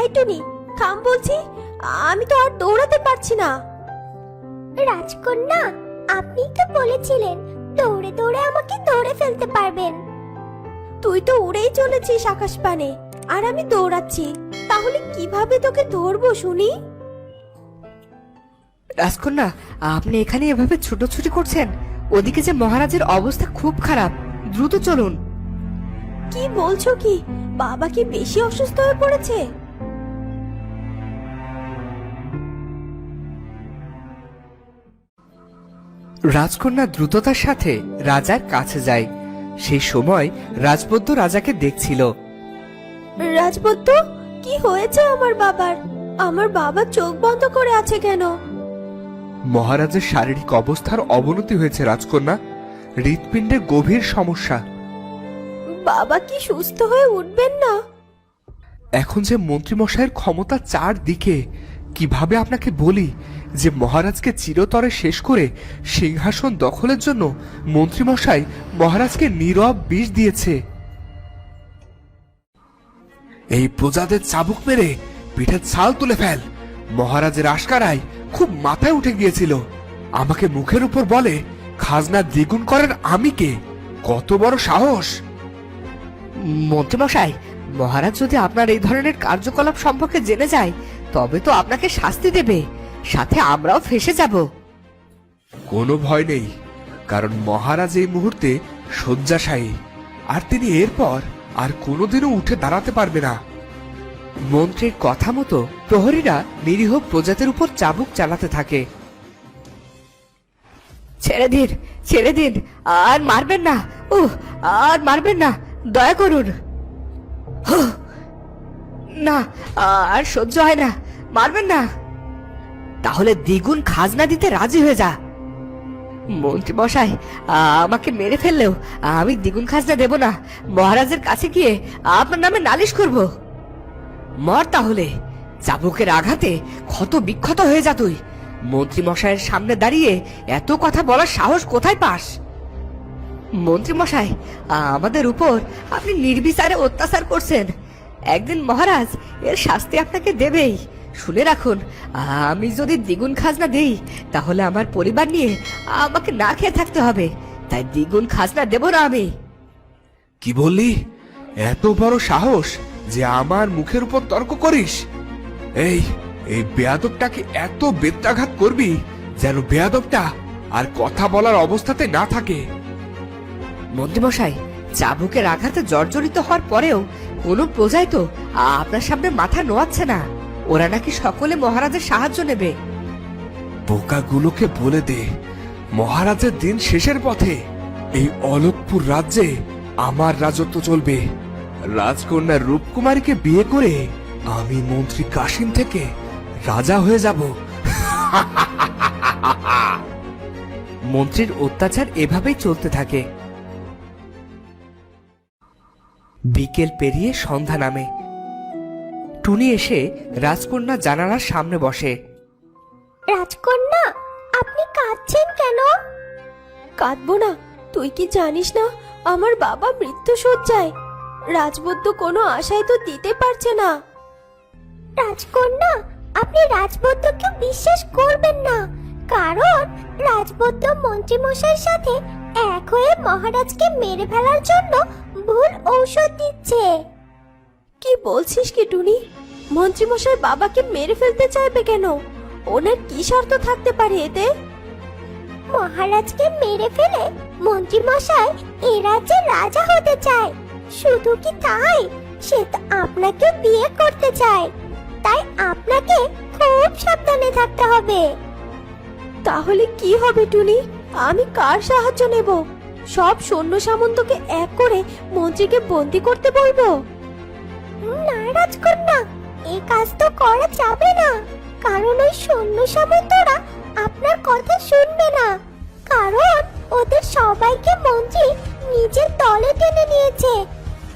এই টুনি, থাম বলছি। আমি তো আর দৌড়াতে পারছি না। রাজকন্যা, আপনি তো বলেছিলেন দৌড়ে দৌড়ে আমাকে ধরে ফেলতে পারবেন। তুই তো উড়েই চলেছিস আকাশ পানে, আর আমি দৌড়াচ্ছি। তাহলে কিভাবে তোকে ধরবো শুনি? রাজকন্যা, আপনি এখানে এভাবে ছুটোছুটি করছেন? ওদিকে যে মহারাজের অবস্থা খুব খারাপ, দ্রুত চলুন। কি বলছো কি? বাবা কি বেশি অসুস্থ হয়ে পড়েছে? রাজকন্যা দ্রুততার সাথে রাজার কাছে যায়। সেই সময় রাজবদ্ধ রাজাকে দেখছিল। রাজপুত্র, কি হয়েছে আমার বাবার? আমার বাবা চোখ বন্ধ করে আছে কেন? মহারাজের শারীরিক অবস্থার অবনতি হয়েছে রাজকন্যা। হৃৎপিণ্ডের গভীর সমস্যা। বাবা কি সুস্থ হয়ে উঠবেন না? এখন যে মন্ত্রীমশাইয়ের ক্ষমতা চারদিকে, কিভাবে আপনাকে বলি যে মহারাজকে চিরতরে শেষ করে সিংহাসন দখলের জন্য মন্ত্রীমশাই মহারাজকে নীরব বিষ দিয়েছে। এই প্রজাদের চাবুক মেরে পিঠের ছাল তুলে ফেল। মহারাজের আশকারায় খুব মাথায় উঠে গিয়েছিল। আমাকে মুখের উপর বলে খাজনা দ্বিগুণ করেন আমি কে? কত বড় সাহস! মন্ত্রীমশাই, মহারাজ যদি আপনার এই ধরনের কার্যকলাপ সম্পর্কে জেনে যায় তবে তো আপনাকে শাস্তি দেবে, সাথে আমরাও ফেঁসে যাব। কোনো ভয় নেই, কারণ মহারাজ এই মুহূর্তে শয্যাশায়ী, আর তিনি এরপর আর কোনোদিনও উঠে দাঁড়াতে পারবে না। মন্ত্রীর কথা মতো প্রহরীরা নিরীহ প্রজাদের উপর চাবুক চালাতে থাকে। ছেড়ে দিন, ছেড়ে দিন, আর মারবেন না। আর মারবেন না, দয়া করুন। না, আর সহ্য হয় না, মারবেন না। তাহলে দ্বিগুণ খাজনা দিতে রাজি হয়ে যা। মন্ত্রী মশাই, আমাকে মেরে ফেললেও আমি দ্বিগুণ খাজনা দেব না। মহারাজের কাছে গিয়ে আপনার নামে নালিশ করব। মর তাহলে, চাবুকের আঘাতে ক্ষত বিক্ষত হয়ে যা তুই। মন্ত্রী মশাইয়ের সামনে দাঁড়িয়ে এত কথা বলার সাহস কোথায় পাস? মন্ত্রী মশাই, আমাদের উপর আপনি নির্বিচারে অত্যাচার করছেন। একদিন মহারাজ এর শাস্তি আপনাকে দেবেই। শুনে রাখুন, আমি যদি দ্বিগুণ খাজনা দেই তাহলে আমার পরিবার নিয়ে আমাকে না খেয়ে থাকতে হবে। তাই দ্বিগুণ খাজনা দেব না আমি। কি বললি? এত বড় সাহস যে আমার মুখের উপর তর্ক করিস? এই এই বেয়াদবটাকে এত বেত্রাঘাত করবি যেন বেয়াদবটা আর কথা বলার অবস্থাতে না থাকে। মন্ত্রীমশাই, চাবুকের আঘাতে জর্জরিত হওয়ার পরেও কোনো প্রজাই তো আপনার সামনে মাথা নোয়াচ্ছে না। ওরা নাকি সকলে মহারাজের সাহায্য নেবে। বোকাগুলোকে বলে দে মহারাজের দিন শেষের পথে এই অলোকপুর রাজ্যে আমার রাজত্ব চলবে। রাজকন্যা রূপকুমারীকে বিয়ে করে আমি মন্ত্রী কাশিম থেকে রাজা হয়ে যাব। মন্ত্রীর অত্যাচার এভাবেই চলতে থাকে। বিকেল পেরিয়ে সন্ধ্যা নামে। টুনি এসে রাজকন্যা জানালার সামনে বসে। রাজকন্যা, আপনি কাঁদছেন কেন? কাঁদবো না? তুই কি জানিস না আমার বাবা মৃত্যু শয্যায়? রাজবদ্ধ কোনো আশাই তো দিতে পারছে না। রাজকন্যা, আপনি রাজবদ্ধকে বিশ্বাস করবেন না, কারণ রাজবদ্ধ মন্ত্রীমশাইয়ের সাথে এক হয়ে মহারাজকে মেরে ফেলার জন্য ভুল ঔষধ দিচ্ছে। কি বলছিস কি টুনি? মন্ত্রীমশাই বাবাকে মেরে ফেলতে চাইবে কেন? ওনার কি স্বার্থ থাকতে পারে এতে? মহারাজকে মেরে ফেলে মন্ত্রীমশাই এ রাজ্যের রাজা হতে চায়। শুধু কি তাই, সে তো আপনাকে বিয়ে করতে চায়। তাই আপনাকে খুব সাবধানে থাকতে হবে। তাহলে কি হবে টুনি? আমি কার সাহায্য নেব? সব সৈন্য সামন্তকে এক করে মন্ত্রীকে বন্দি করতে বলবো? না রাজকন্যা, এই কাজ তো করা যাবে না, কারণ ওই সৈন্য সামন্তরা আপনার কথা শুনবে না। কারণ ওদের সবাইকে মন্ত্রী নিজের দলে টেনে নিয়েছে।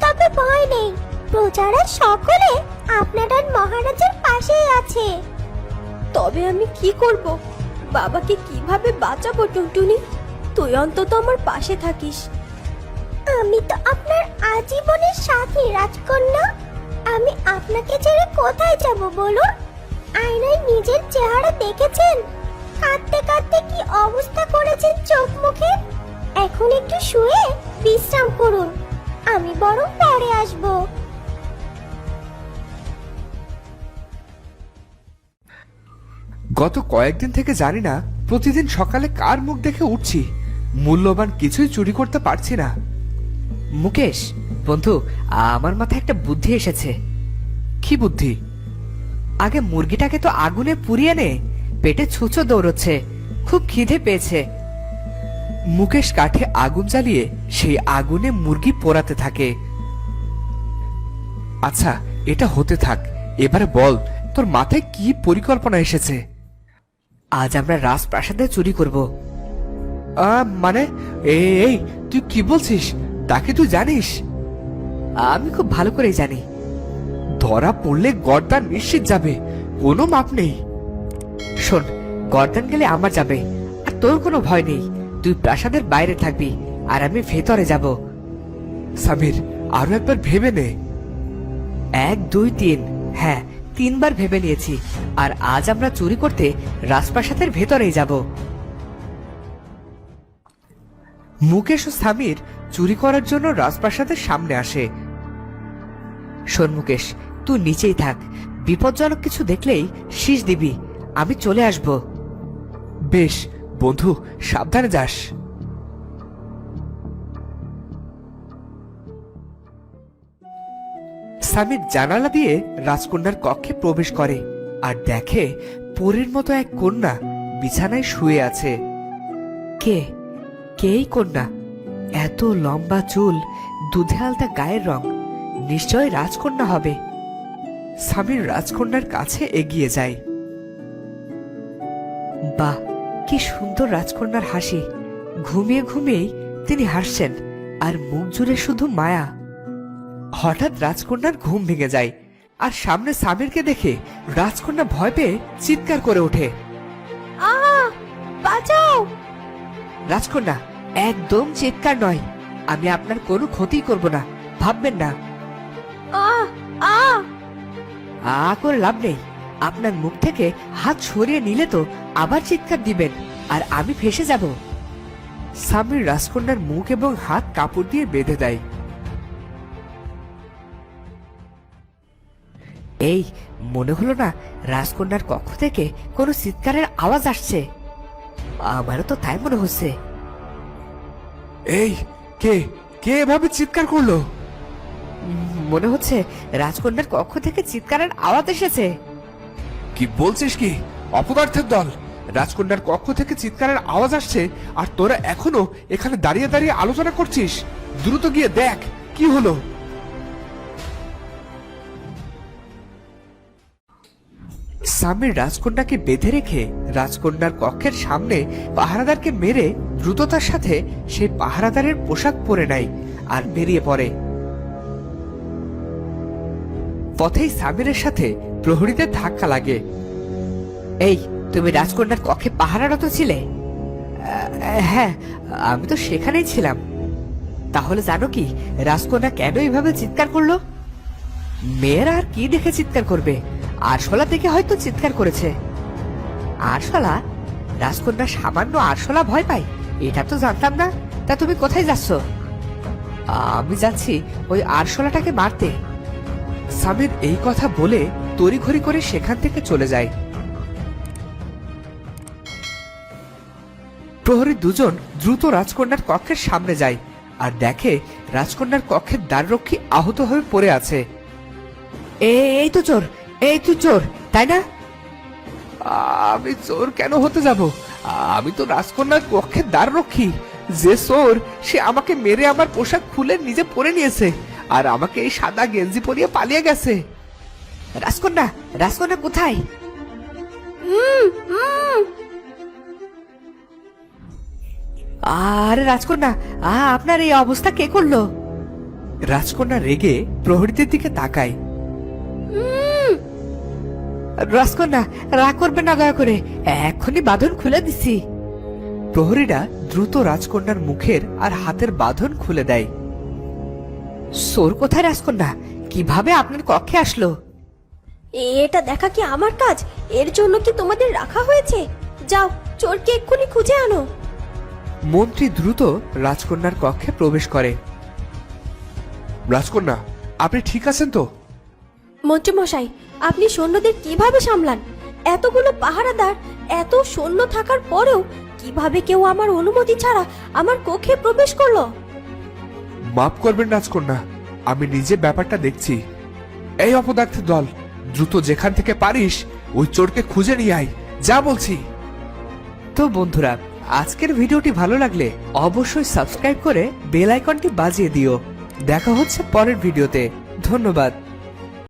তবে ভয় নেই, প্রজারা সকলে আপনার আর মহারাজের পাশেই আছে। তবে আমি কি করব? বাবাকে কিভাবে বাঁচাবো টুনটুনি? তুই অন্তত আমার পাশে থাকিস। আমি তো আপনার আজীবনের সাথী রাজকন্যা। আমি আপনাকে ছেড়ে কোথায় যাব বলুন? আয়নায় নিজের চেহারা দেখেছেন? কাঁদতে কাঁদতে কি অবস্থা করেছেন চোখ মুখে। এখন একটু শুয়ে বিশ্রাম করুন, আমি বরং পরে আসবো। গত কয়েকদিন থেকে জানি না প্রতিদিন সকালে কার মুখ দেখে উঠছি, মূল্যবান কিছুই চুরি করতে পারছি না। মুকেশ বন্ধু, আমার মাথায় একটা বুদ্ধি এসেছে। কি বুদ্ধি? আগে মুরগিটাকে তো আগুনে পুড়িয়ে নে, পেটে ছুঁচো দৌড়চ্ছে, খুব খিদে পেয়েছে। মুকেশ কাঠে আগুন জ্বালিয়ে সেই আগুনে মুরগি পোড়াতে থাকে। আচ্ছা, এটা হতে থাক, এবারে বল তোর মাথায় কি পরিকল্পনা এসেছে? আজ আমরা রাজপ্রাসাদে চুরি করব। মানে এই তুই কি বলছিস? তাকে তুই জানিস? আমি খুব ভালো করেই জানি। ধরা পড়লে গর্দান নিশ্চিত যাবে, কোনো মাপ নেই। শোন, গর্দান গেলে আমার যাবে, আর তোর কোনো ভয় নেই। তুই প্রাসাদের বাইরে থাকবি আর আমি ভেতরে যাব। সামির, আরো একবার ভেবে নে। 1 2 3, হ্যাঁ 3 বার ভেবে নিয়েছি। আর আজ আমরা চুরি করতে রাজপ্রাসাদের ভেতরেই যাব। মুকেশ ও সামির চুরি করার জন্য রাজপ্রাসাদের সামনে আসে। শোন মুকেশ, তুই নিচেই থাক, বিপজ্জনক কিছু দেখলেই শীষ দিবি, আমি চলে আসব। বেশ বন্ধু, সাবধানে যাস। সামির জানালা দিয়ে রাজকন্যার কক্ষে প্রবেশ করে আর দেখে পরীর মতো এক কন্যা বিছানায় শুয়ে আছে। কে এই কন্যা? এত লম্বা চুল, দুধে আলতা গায়ের রং, নিশ্চয় রাজকন্যা হবে। সামির রাজকন্যার কাছে এগিয়ে যায়। বাহ, কি সুন্দর রাজকন্যার হাসি! ঘুমিয়ে ঘুমিয়েই তিনি হাসছেন, আর মুখ জুড়ে শুধু মায়া। হঠাৎ রাজকন্যার ঘুম ভেঙে যায়, আর সামনে সামিরকে দেখে রাজকন্যা ভয় পেয়ে চিৎকার করে ওঠে। বাঁচাও! রাজকন্যা, একদম চিৎকার নয়, আমি আপনার কোনো ক্ষতি করব না, ভাববেন না। আহ আহ করে লাভ নেই, আপনার মুখ থেকে হাত সরিয়ে নিলে তো আবার চিৎকার দিবেন, আর আমি ফেঁসে যাব। সামির রাজকন্যার মুখ এবং হাত কাপড় দিয়ে বেঁধে দেয়। এই মনে হলো না রাজকন্যার কক্ষ থেকে কোনো চিৎকারের আওয়াজ আসছে? আমারও তো তাই মনে হচ্ছে। এই কে কে এভাবে চিৎকার করলো? মনে হচ্ছে রাজকন্যার কক্ষ থেকে চিৎকারের আওয়াজ এসেছে। কি বলছিস কি? অপদার্থের দল! রাজকন্যার কক্ষ থেকে চিৎকারের আওয়াজ আসছে, আর তোরা এখনো এখানে দাঁড়িয়ে দাঁড়িয়ে আলোচনা করছিস? দ্রুত গিয়ে দেখ কি হলো। সামির রাজকন্যাকে বেঁধে রেখে রাজকন্যার কক্ষের সামনে পাহারাদারকে মেরে দ্রুততার সাথে সেই পাহারাদারের পোশাক পরে নেয় আর বেরিয়ে পড়ে। পথেই সামিরের সাথে প্রহরীদের ধাক্কা লাগে। এই, তুমি রাজকন্যার কক্ষে পাহারারত ছিলে? হ্যাঁ, আমি তো সেখানেই ছিলাম। তাহলে জানো কি রাজকন্যা কেন এইভাবে চিৎকার করলো? মেয়েরা আর কি দেখে চিৎকার করবে? আরশোলা দেখে হয়তো চিৎকার করেছে। আরশোলা? রাজকন্যা সামান্য আরশোলা ভয় পায়, এটা তো জানতাম না। তা তুমি কোথায় যাচ্ছ? আমি যাচ্ছি ওই আরশোলাটাকে মারতে। সামির এই কথা বলে তড়িঘড়ি করে সেখান থেকে চলে যায়। প্রহরী দুজন দ্রুত রাজকন্যার কক্ষের সামনে যায় আর দেখে রাজকন্যার কক্ষের দ্বাররক্ষী আহত হয়ে পড়ে আছে। এই তো চোর, এই তুই চোর তাই না? আমি চোর কেন হতে যাব? আমি তো রাজকন্যার কক্ষের দ্বাররক্ষী। যে চোর সে আমাকে মেরে আমার পোশাক খুলে নিজে পরে নিয়েছে, আর আমাকে এই সাদা গেঞ্জি পরিয়ে পালিয়ে গেছে। রাজকন্যা, রাজকন্যা কোথায়? আরে রাজকন্যা, আপনার এই অবস্থা কে করলো? রাজকন্যা রেগে প্রহরীদের দিকে তাকায়। রাজকন্যা, রাগ করবেন না দয়া করে, এক্ষুনি বাঁধন খুলে দিচ্ছি। প্রহরীরা দ্রুত রাজকন্যার মুখের আর হাতের বাঁধন খুলে দেয়। চোর কোথায় রাজকন্যা? কিভাবে আপনার কক্ষে আসলো? এটা দেখা কি আমার কাজ? এর জন্য কি তোমাদের রাখা হয়েছে? যাও, চোরকে এক্ষুনি খুঁজে আনো। মন্ত্রী দ্রুত রাজকন্যার কক্ষে প্রবেশ করে। রাজকন্যা, আপনি ঠিক আছেন তো? মন্ত্রী মশাই, আপনি সৈন্যদের কিভাবে সামলান? এতগুলো পাহারাদার, এত সৈন্য থাকার পরেও কিভাবে কেউ আমার অনুমতি ছাড়া আমার কক্ষে প্রবেশ করলো? মাফ করবেন রাজকন্যা, আমি নিজে ব্যাপারটা দেখছি। এই অপদার্থের দল, দ্রুত যেখান থেকে পারিস ওই চোরকে খুঁজে নিয়ে আয়, যা বলছি। তো বন্ধুরা, আজকের ভিডিওটি ভালো লাগলে অবশ্যই সাবস্ক্রাইব করে বেল আইকনটি বাজিয়ে দিও। দেখা হচ্ছে পরের ভিডিওতে। ধন্যবাদ।